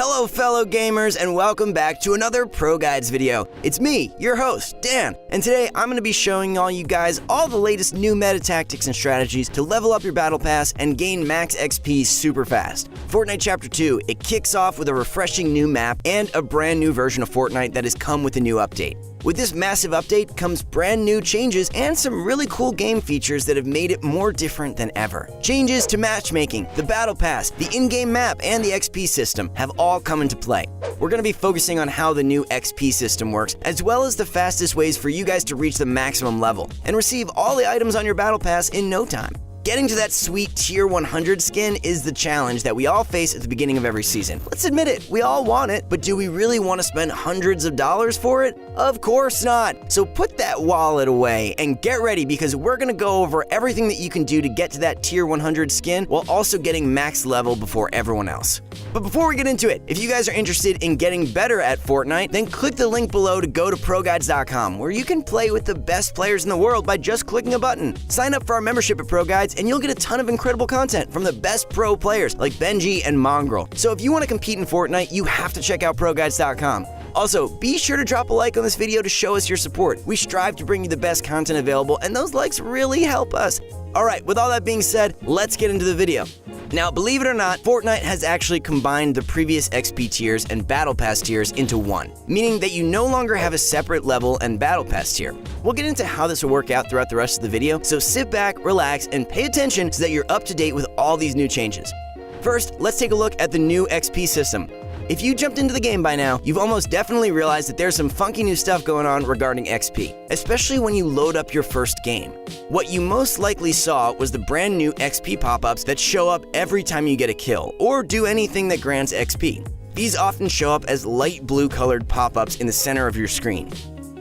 Hello fellow gamers and welcome back to another Pro Guides video. It's me, your host, Dan, and today I'm going to be showing all you guys all the latest new meta tactics and strategies to level up your battle pass and gain max XP super fast. Fortnite Chapter 2, it kicks off with a refreshing new map and a brand new version of Fortnite that has come with a new update. With this massive update comes brand new changes and some really cool game features that have made it more different than ever. Changes to matchmaking, the battle pass, the in-game map, and the XP system have all come into play. We're going to be focusing on how the new XP system works, as well as the fastest ways for you guys to reach the maximum level and receive all the items on your battle pass in no time. Getting to that sweet tier 100 skin is the challenge that we all face at the beginning of every season. Let's admit it, we all want it, but do we really want to spend hundreds of dollars for it? Of course not. So put that wallet away and get ready because we're going to go over everything that you can do to get to that tier 100 skin while also getting max level before everyone else. But before we get into it, if you guys are interested in getting better at Fortnite, then click the link below to go to ProGuides.com, where you can play with the best players in the world by just clicking a button. Sign up for our membership at Pro Guides and you'll get a ton of incredible content from the best pro players like Benji and Mongrel. So if you want to compete in Fortnite, you have to check out ProGuides.com. Also, be sure to drop a like on this video to show us your support. We strive to bring you the best content available, and those likes really help us. Alright, with all that being said, let's get into the video. Now, believe it or not, Fortnite has actually combined the previous XP tiers and Battle Pass tiers into one, meaning that you no longer have a separate level and Battle Pass tier. We'll get into how this will work out throughout the rest of the video, so sit back, relax, and pay attention so that you're up to date with all these new changes. First, let's take a look at the new XP system. If you jumped into the game by now, you've almost definitely realized that there's some funky new stuff going on regarding XP, especially when you load up your first game. What you most likely saw was the brand new XP pop-ups that show up every time you get a kill, or do anything that grants XP. These often show up as light blue colored pop-ups in the center of your screen.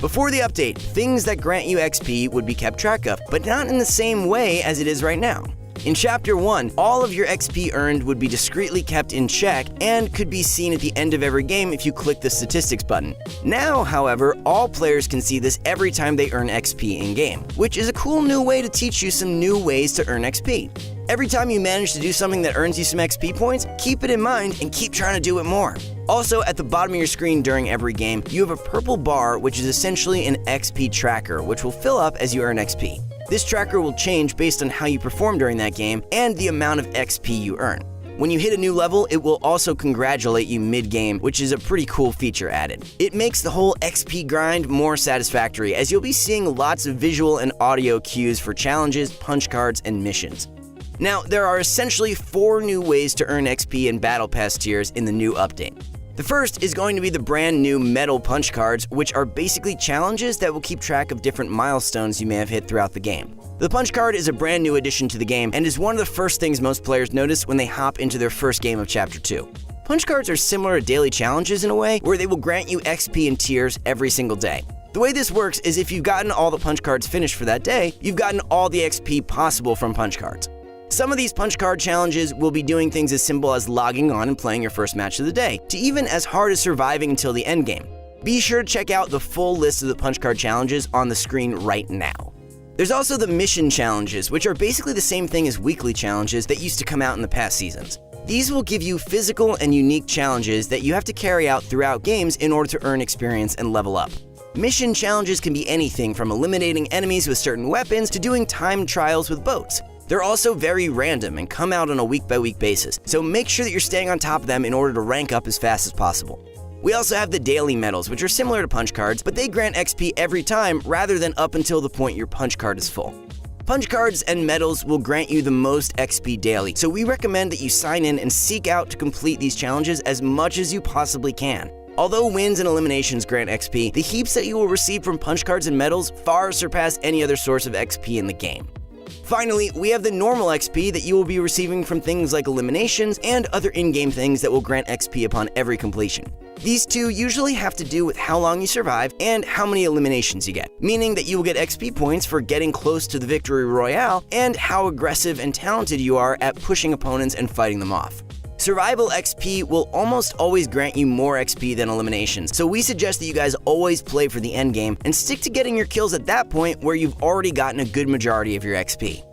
Before the update, things that grant you XP would be kept track of, but not in the same way as it is right now. In Chapter 1, all of your XP earned would be discreetly kept in check and could be seen at the end of every game if you click the statistics button. Now, however, all players can see this every time they earn XP in-game, which is a cool new way to teach you some new ways to earn XP. Every time you manage to do something that earns you some XP points, keep it in mind and keep trying to do it more. Also, at the bottom of your screen during every game, you have a purple bar which is essentially an XP tracker, which will fill up as you earn XP. This tracker will change based on how you perform during that game and the amount of XP you earn. When you hit a new level, it will also congratulate you mid-game, which is a pretty cool feature added. It makes the whole XP grind more satisfactory, as you'll be seeing lots of visual and audio cues for challenges, punch cards, and missions. Now, there are essentially 4 new ways to earn XP in Battle Pass tiers in the new update. The first is going to be the brand new metal punch cards, which are basically challenges that will keep track of different milestones you may have hit throughout the game. The punch card is a brand new addition to the game and is one of the first things most players notice when they hop into their first game of Chapter 2. Punch cards are similar to daily challenges in a way, where they will grant you XP in tiers every single day. The way this works is if you've gotten all the punch cards finished for that day, you've gotten all the XP possible from punch cards. Some of these punch card challenges will be doing things as simple as logging on and playing your first match of the day, to even as hard as surviving until the end game. Be sure to check out the full list of the punch card challenges on the screen right now. There's also the mission challenges, which are basically the same thing as weekly challenges that used to come out in the past seasons. These will give you physical and unique challenges that you have to carry out throughout games in order to earn experience and level up. Mission challenges can be anything from eliminating enemies with certain weapons to doing timed trials with boats. They're also very random and come out on a week-by-week basis, so make sure that you're staying on top of them in order to rank up as fast as possible. We also have the daily medals, which are similar to punch cards, but they grant XP every time rather than up until the point your punch card is full. Punch cards and medals will grant you the most XP daily, so we recommend that you sign in and seek out to complete these challenges as much as you possibly can. Although wins and eliminations grant XP, the heaps that you will receive from punch cards and medals far surpass any other source of XP in the game. Finally, we have the normal XP that you will be receiving from things like eliminations and other in-game things that will grant XP upon every completion. These two usually have to do with how long you survive and how many eliminations you get, meaning that you will get XP points for getting close to the victory royale and how aggressive and talented you are at pushing opponents and fighting them off. Survival XP will almost always grant you more XP than eliminations, so we suggest that you guys always play for the endgame and stick to getting your kills at that point where you've already gotten a good majority of your XP.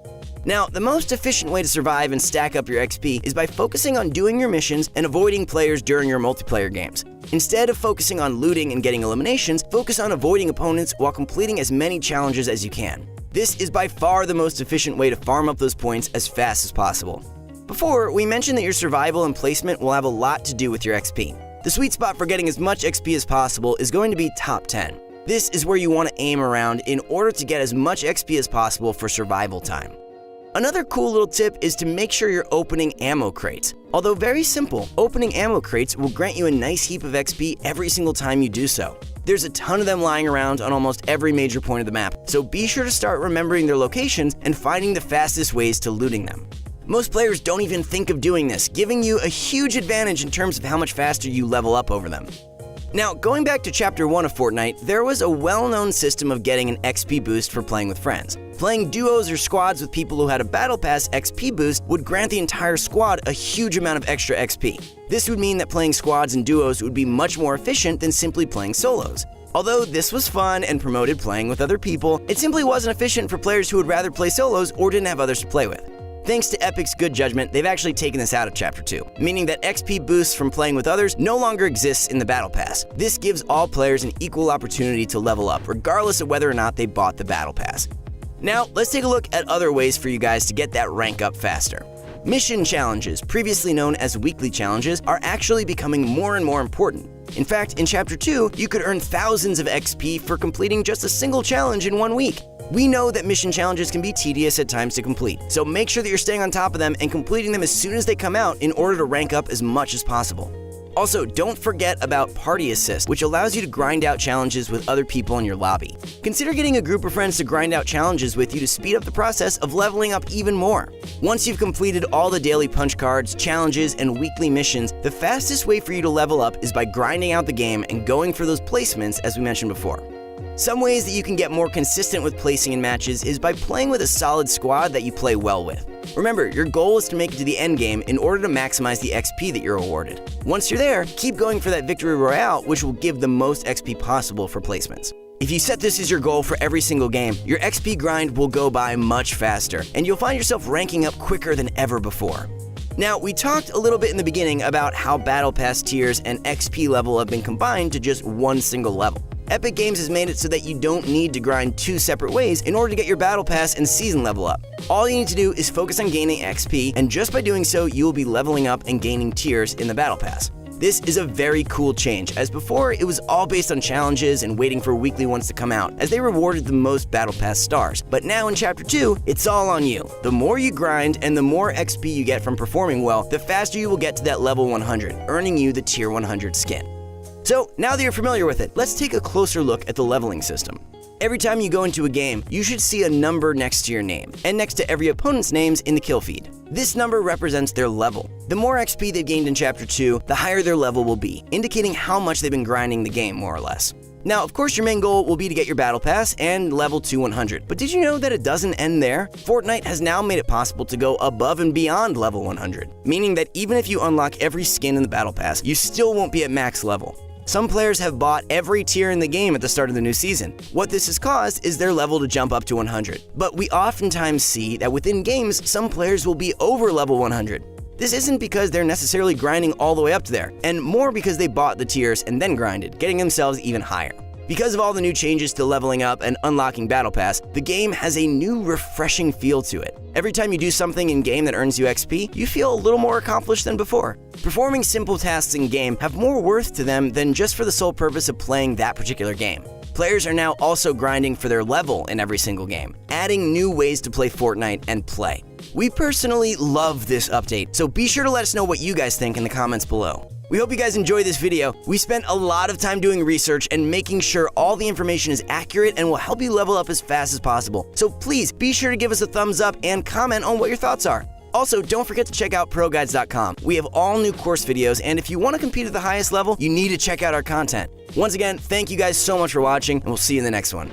Now, the most efficient way to survive and stack up your XP is by focusing on doing your missions and avoiding players during your multiplayer games. Instead of focusing on looting and getting eliminations, focus on avoiding opponents while completing as many challenges as you can. This is by far the most efficient way to farm up those points as fast as possible. Before, we mentioned that your survival and placement will have a lot to do with your XP. The sweet spot for getting as much XP as possible is going to be top 10. This is where you want to aim around in order to get as much XP as possible for survival time. Another cool little tip is to make sure you're opening ammo crates. Although very simple, opening ammo crates will grant you a nice heap of XP every single time you do so. There's a ton of them lying around on almost every major point of the map, so be sure to start remembering their locations and finding the fastest ways to looting them. Most players don't even think of doing this, giving you a huge advantage in terms of how much faster you level up over them. Now, going back to Chapter 1 of Fortnite, there was a well-known system of getting an XP boost for playing with friends. Playing duos or squads with people who had a Battle Pass XP boost would grant the entire squad a huge amount of extra XP. This would mean that playing squads and duos would be much more efficient than simply playing solos. Although this was fun and promoted playing with other people, it simply wasn't efficient for players who would rather play solos or didn't have others to play with. Thanks to Epic's good judgment, they've actually taken this out of Chapter 2, meaning that XP boosts from playing with others no longer exists in the Battle Pass. This gives all players an equal opportunity to level up, regardless of whether or not they bought the Battle Pass. Now, let's take a look at other ways for you guys to get that rank up faster. Mission challenges, previously known as weekly challenges, are actually becoming more and more important. In fact, in Chapter 2, you could earn thousands of XP for completing just a single challenge in 1 week. We know that mission challenges can be tedious at times to complete, so make sure that you're staying on top of them and completing them as soon as they come out in order to rank up as much as possible. Also, don't forget about Party Assist, which allows you to grind out challenges with other people in your lobby. Consider getting a group of friends to grind out challenges with you to speed up the process of leveling up even more. Once you've completed all the daily punch cards, challenges, and weekly missions, the fastest way for you to level up is by grinding out the game and going for those placements as we mentioned before. Some ways that you can get more consistent with placing in matches is by playing with a solid squad that you play well with. Remember, your goal is to make it to the end game in order to maximize the XP that you're awarded. Once you're there, keep going for that victory royale, which will give the most XP possible for placements. If you set this as your goal for every single game, your XP grind will go by much faster, and you'll find yourself ranking up quicker than ever before. Now, we talked a little bit in the beginning about how Battle Pass tiers and XP level have been combined to just one single level. Epic Games has made it so that you don't need to grind two separate ways in order to get your Battle Pass and season level up. All you need to do is focus on gaining XP, and just by doing so, you will be leveling up and gaining tiers in the Battle Pass. This is a very cool change, as before it was all based on challenges and waiting for weekly ones to come out, as they rewarded the most Battle Pass stars. But now in Chapter 2, it's all on you. The more you grind and the more XP you get from performing well, the faster you will get to that level 100, earning you the Tier 100 skin. So, now that you're familiar with it, let's take a closer look at the leveling system. Every time you go into a game, you should see a number next to your name, and next to every opponent's names in the kill feed. This number represents their level. The more XP they've gained in Chapter 2, the higher their level will be, indicating how much they've been grinding the game, more or less. Now, of course, your main goal will be to get your Battle Pass and level to 100, but did you know that it doesn't end there? Fortnite has now made it possible to go above and beyond level 100, meaning that even if you unlock every skin in the Battle Pass, you still won't be at max level. Some players have bought every tier in the game at the start of the new season. What this has caused is their level to jump up to 100. But we oftentimes see that within games, some players will be over level 100. This isn't because they're necessarily grinding all the way up to there, and more because they bought the tiers and then grinded, getting themselves even higher. Because of all the new changes to leveling up and unlocking Battle Pass, the game has a new refreshing feel to it. Every time you do something in-game that earns you XP, you feel a little more accomplished than before. Performing simple tasks in-game have more worth to them than just for the sole purpose of playing that particular game. Players are now also grinding for their level in every single game, adding new ways to play Fortnite and play. We personally love this update, so be sure to let us know what you guys think in the comments below. We hope you guys enjoyed this video. We spent a lot of time doing research and making sure all the information is accurate and will help you level up as fast as possible. So please be sure to give us a thumbs up and comment on what your thoughts are. Also, don't forget to check out ProGuides.com. We have all new course videos, and if you want to compete at the highest level, you need to check out our content. Once again, thank you guys so much for watching, and we'll see you in the next one.